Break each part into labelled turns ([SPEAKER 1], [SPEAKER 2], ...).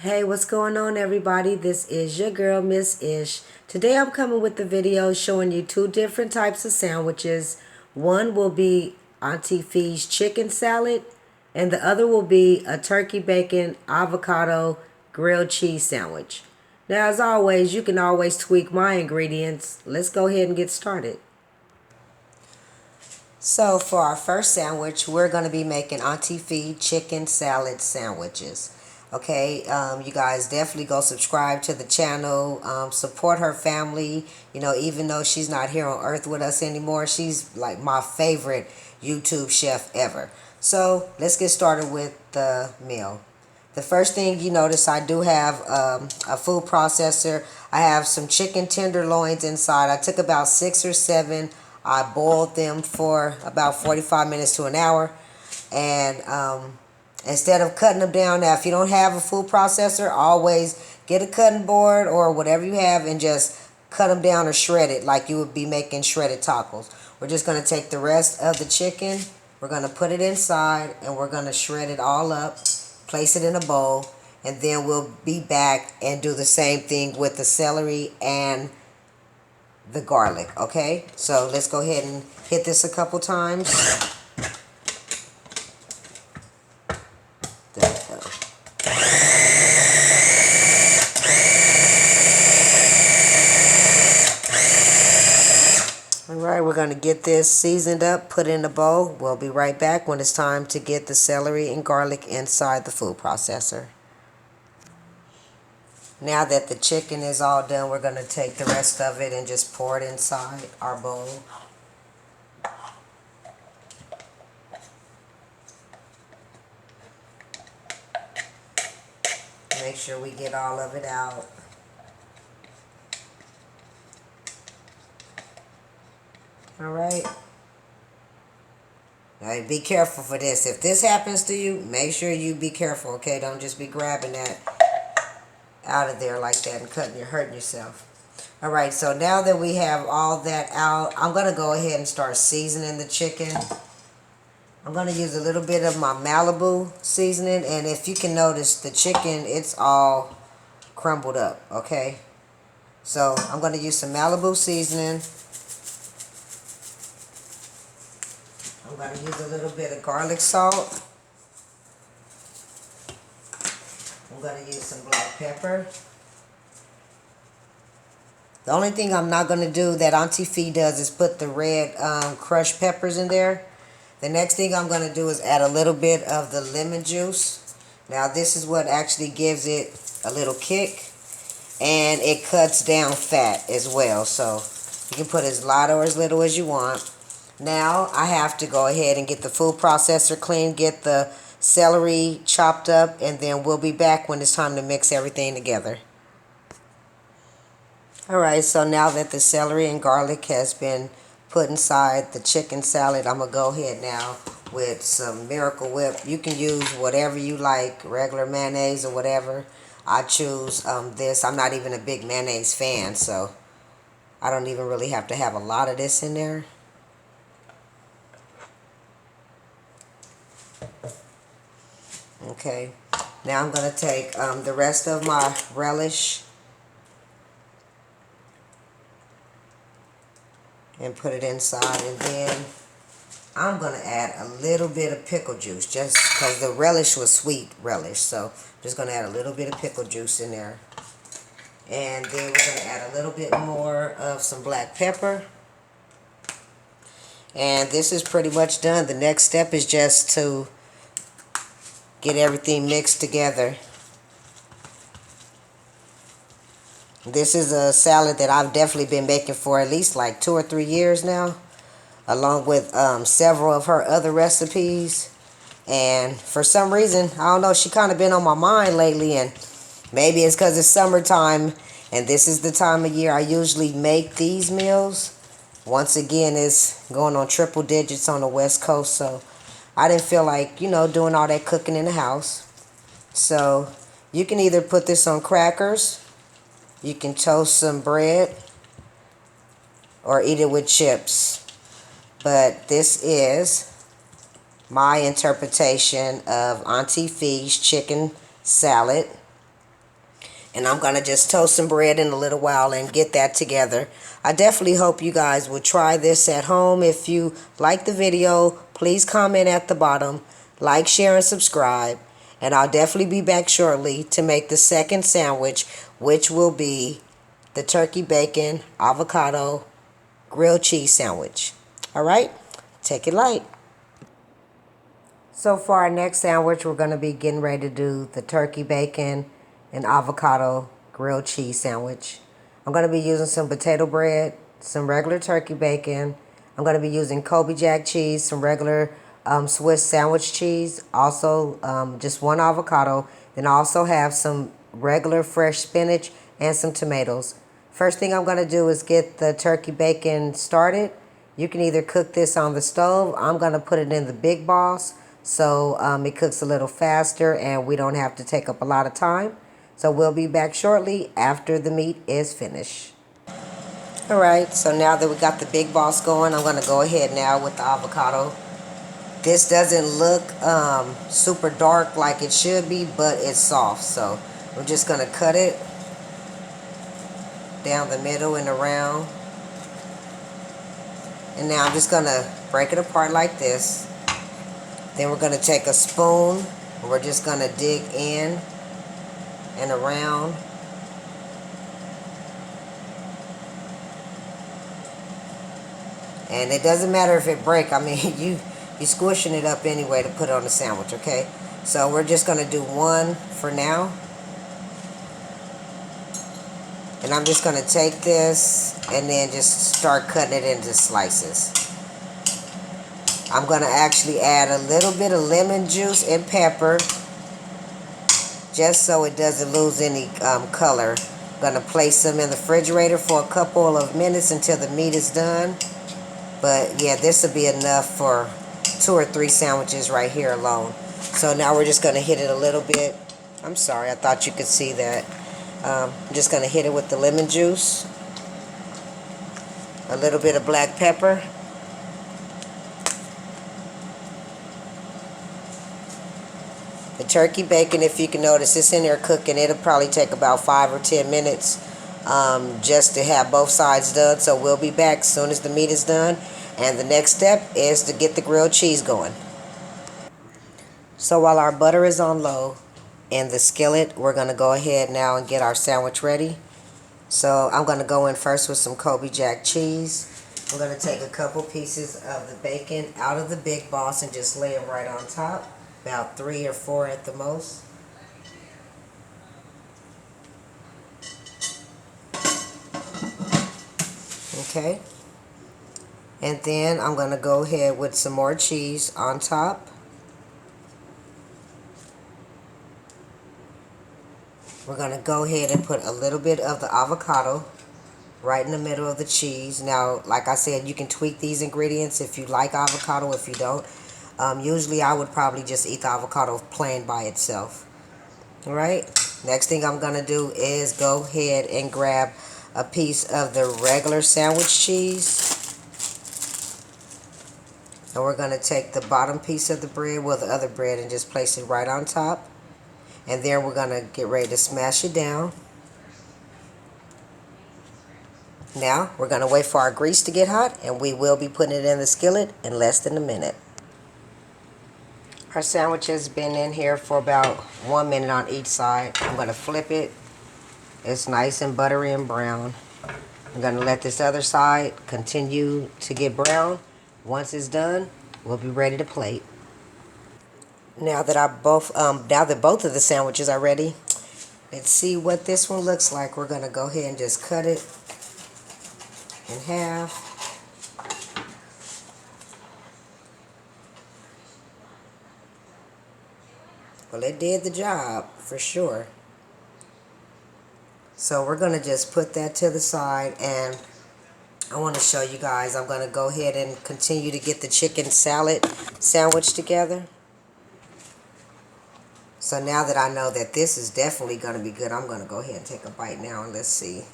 [SPEAKER 1] Hey, what's going on, everybody? This is your girl, Miss Ish. Today I'm coming with the video showing you two different types of sandwiches. One will be Auntie Fee's chicken salad, and the other will be a turkey bacon avocado grilled cheese sandwich. Now, as always, you can always tweak my ingredients. Let's go ahead and get started. So for our first sandwich, we're going to be making Auntie Fee chicken salad sandwiches. Okay, you guys definitely go subscribe to the channel, support her family. You know, even though she's not here on earth with us anymore, she's like my favorite YouTube chef ever. So let's get started with the meal. The first thing you notice, I do have a food processor. I have some chicken tenderloins inside. I took about 6 or 7. I boiled them for about 45 minutes to an hour. And instead of cutting them down, now if you don't have a food processor, always get a cutting board or whatever you have and just cut them down or shred it like you would be making shredded tacos. We're just going to take the rest of the chicken. We're going to put it inside and we're going to shred it all up. Place it in a bowl, and then we'll be back and do the same thing with the celery and the garlic, okay? So let's go ahead and hit this a couple times. There we go. Alright, we're going to get this seasoned up, put in a bowl. We'll be right back when it's time to get the celery and garlic inside the food processor. Now that the chicken is all done, we're going to take the rest of it and just pour it inside our bowl. Make sure we get all of it out. Alright. Now be careful for this. If this happens to you, make sure you be careful, okay? Don't just be grabbing that out of there like that and hurting yourself. Alright, so now that we have all that out, I'm going to go ahead and start seasoning the chicken. I'm going to use a little bit of my Malibu seasoning, and if you can notice, the chicken, it's all crumbled up, okay? So I'm going to use some Malibu seasoning. I'm going to use a little bit of garlic salt. I'm going to use some black pepper. The only thing I'm not going to do that Auntie Fee does is put the red crushed peppers in there. The next thing I'm going to do is add a little bit of the lemon juice. Now this is what actually gives it a little kick. And it cuts down fat as well. So you can put as lot or as little as you want. Now I have to go ahead and get the food processor clean, get the celery chopped up, and then we'll be back when it's time to mix everything together. Alright, so now that the celery and garlic has been put inside the chicken salad, I'm going to go ahead now with some Miracle Whip. You can use whatever you like, regular mayonnaise or whatever. I choose this. I'm not even a big mayonnaise fan, so I don't even really have to have a lot of this in there. Okay, now I'm going to take the rest of my relish and put it inside, and then I'm going to add a little bit of pickle juice just because the relish was sweet relish, so I'm just going to add a little bit of pickle juice in there. And then we're going to add a little bit more of some black pepper. And this is pretty much done. The next step is just to get everything mixed together. This is a salad that I've definitely been making for at least like 2 or 3 years now, along with several of her other recipes. And for some reason, I don't know, she kind of been on my mind lately, and maybe it's because it's summertime and this is the time of year I usually make these meals. Once again, it's going on triple digits on the West Coast, so I didn't feel like, you know, doing all that cooking in the house. So you can either put this on crackers, you can toast some bread, or eat it with chips. But this is my interpretation of Auntie Fee's chicken salad. And I'm going to just toast some bread in a little while and get that together. I definitely hope you guys will try this at home. If you like the video, please comment at the bottom. Like, share, and subscribe. And I'll definitely be back shortly to make the second sandwich, which will be the turkey bacon avocado grilled cheese sandwich. All right? Take it light. So for our next sandwich, we're going to be getting ready to do the turkey bacon and avocado grilled cheese sandwich. I'm going to be using some potato bread, some regular turkey bacon. I'm going to be using Kobe Jack cheese, some regular Swiss sandwich cheese, also just one avocado. Then I also have some regular fresh spinach and some tomatoes. First thing I'm going to do is get the turkey bacon started. You can either cook this on the stove. I'm going to put it in the Big Boss so it cooks a little faster and we don't have to take up a lot of time. So we'll be back shortly after the meat is finished. All right, so now that we got the Big Boss going, I'm going to go ahead now with the avocado. This doesn't look super dark like it should be, but it's soft. So we're just going to cut it down the middle and around. And now I'm just going to break it apart like this. Then we're going to take a spoon and we're just going to dig in and around. And it doesn't matter if it breaks. I mean, you squishing it up anyway to put on the sandwich, okay? So we're just going to do one for now. And I'm just going to take this and then just start cutting it into slices. I'm going to actually add a little bit of lemon juice and pepper just so it doesn't lose any color. I'm going to place them in the refrigerator for a couple of minutes until the meat is done. But yeah, this will be enough for 2 or 3 sandwiches right here alone. So now we're just going to hit it a little bit. I'm sorry, I thought you could see that. I'm just going to hit it with the lemon juice. A little bit of black pepper. The turkey bacon, if you can notice, it's in there cooking. It'll probably take about 5 or 10 minutes just to have both sides done. So we'll be back as soon as the meat is done. And the next step is to get the grilled cheese going. So while our butter is on low in the skillet, we're going to go ahead now and get our sandwich ready. So I'm going to go in first with some Kobe Jack cheese. I'm going to take a couple pieces of the bacon out of the Big Boss and just lay them right on top. About 3 or 4 at the most. Okay. And then I'm going to go ahead with some more cheese on top. We're going to go ahead and put a little bit of the avocado right in the middle of the cheese. Now, like I said, you can tweak these ingredients if you like avocado, if you don't. Usually I would probably just eat the avocado plain by itself. Alright, next thing I'm going to do is go ahead and grab a piece of the regular sandwich cheese. And we're going to take the bottom piece of the bread, well, the other bread, and just place it right on top. And then we're going to get ready to smash it down. Now, we're going to wait for our grease to get hot, and we will be putting it in the skillet in less than a minute. Our sandwich has been in here for about 1 minute on each side. I'm going to flip it. It's nice and buttery and brown. I'm going to let this other side continue to get brown. Once it's done, we'll be ready to plate. Now that both of the sandwiches are ready, let's see what this one looks like. We're going to go ahead and just cut it in half. Well, it did the job for sure. So we're going to just put that to the side, and I want to show you guys. I'm going to go ahead and continue to get the chicken salad sandwich together. So now that I know that this is definitely going to be good, I'm going to go ahead and take a bite now, and let's see.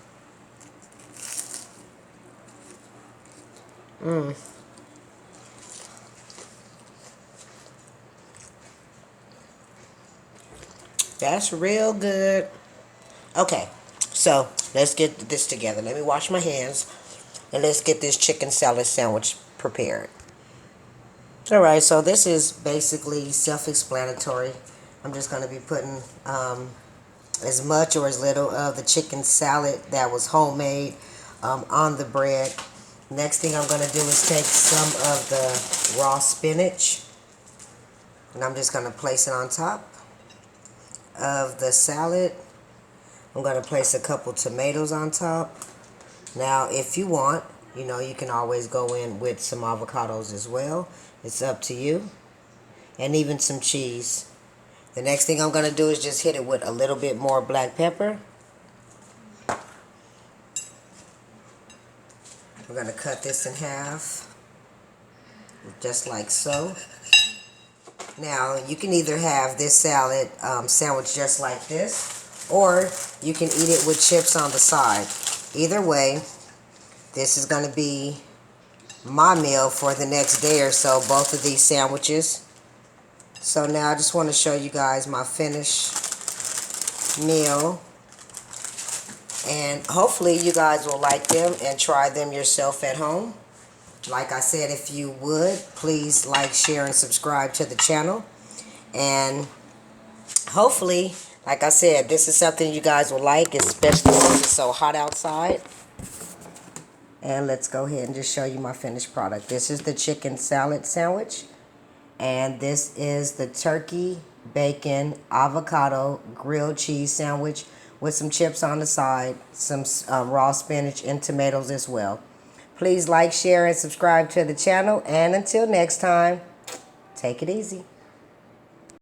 [SPEAKER 1] That's real good. Okay, so let's get this together. Let me wash my hands and let's get this chicken salad sandwich prepared. Alright, so this is basically self-explanatory. I'm just going to be putting as much or as little of the chicken salad that was homemade on the bread. Next thing I'm going to do is take some of the raw spinach and I'm just going to place it on top of the salad. I'm going to place a couple tomatoes on top. Now, if you want, you can always go in with some avocados as well. It's up to you. And even some cheese. The next thing I'm going to do is just hit it with a little bit more black pepper. We're going to cut this in half, just like so. Now, you can either have this salad sandwich just like this, or you can eat it with chips on the side. Either way, this is going to be my meal for the next day or so, both of these sandwiches. So now I just want to show you guys my finished meal. And hopefully you guys will like them and try them yourself at home. Like I said, if you would, please like, share, and subscribe to the channel. And hopefully, like I said, this is something you guys will like, especially since it's so hot outside. And let's go ahead and just show you my finished product. This is the chicken salad sandwich. And this is the turkey, bacon, avocado, grilled cheese sandwich with some chips on the side, some raw spinach and tomatoes as well. Please like, share, and subscribe to the channel. And until next time, take it easy.